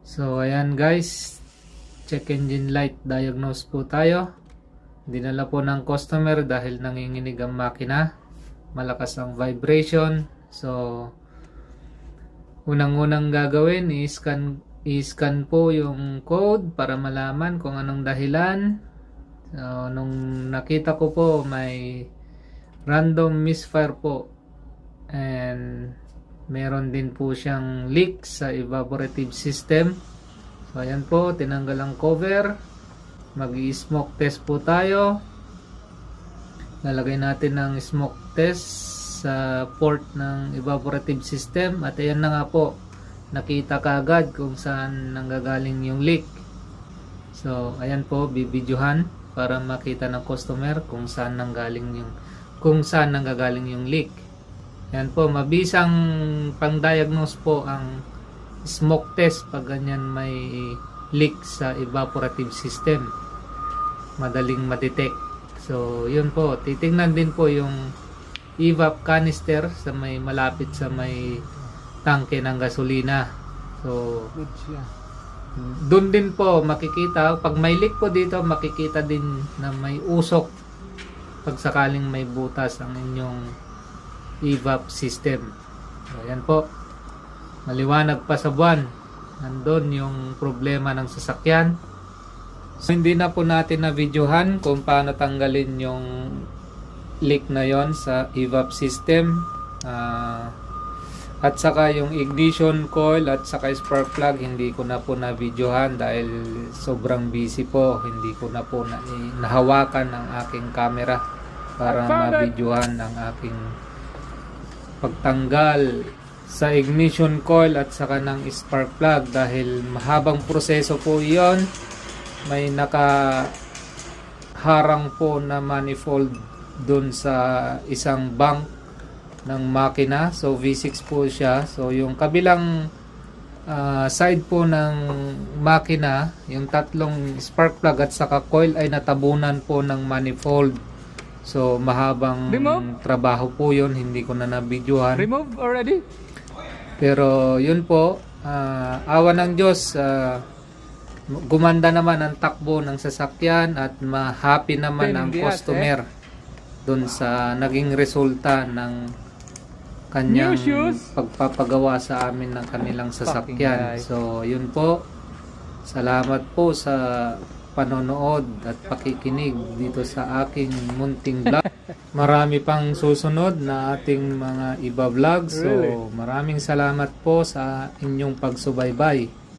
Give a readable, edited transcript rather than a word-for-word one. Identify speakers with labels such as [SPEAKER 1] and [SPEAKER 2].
[SPEAKER 1] So ayan guys, check engine light diagnose po tayo. Dinala po ng customer dahil nanginginig ang makina, malakas ang vibration. So unang-unang gagawin, i-scan po yung code para malaman kung anong dahilan. So nung nakita ko po may random misfire po, and meron din po siyang leak sa evaporative system. So ayan po, tinanggal ang cover. Mag-i-smoke test po tayo. Lalagay natin ng smoke test sa port ng evaporative system. At ayan na nga po, nakita kaagad kung saan nanggagaling yung leak. So ayan po, bibidyohan para makita ng customer kung saan nanggagaling yung leak. Yan po, mabisang pang-diagnose po ang smoke test pag ganyan may leak sa evaporative system. Madaling ma-detect. So, yun po. Titingnan din po yung evap canister sa malapit sa may tangke ng gasolina. So, doon din po makikita. Pag may leak po dito, makikita din na may usok pag sakaling may butas ang inyong evap system. So, yan po. Maliwanag pa sa buwan. Nandun yung problema ng sasakyan. So, hindi na po natin na videohan kung paano tanggalin yung leak na yon sa evap system. At saka yung ignition coil at saka spark plug, hindi ko na po na videohan dahil sobrang busy po. Hindi ko na po nahawakan ang aking camera para ma-videohan ang aking pagtanggal sa ignition coil at saka ng spark plug dahil mahabang proseso po yon. May nakaharang po na manifold dun sa isang bank ng makina. So V6 po siya. So yung kabilang side po ng makina, yung tatlong spark plug at saka coil ay natabunan po ng manifold. So mahabang trabaho po yun, hindi ko na nabidyohan.
[SPEAKER 2] Remove already?
[SPEAKER 1] Pero yun po, awa ng Diyos, gumanda naman ang takbo ng sasakyan at ma-happy naman ang customer dun sa naging resulta ng kanyang pagpapagawa sa amin ng kanilang sasakyan. So yun po, salamat po sa panonood at pakikinig dito sa aking munting vlog. Marami pang susunod na ating mga iba vlogs. So maraming salamat po sa inyong pagsubaybay.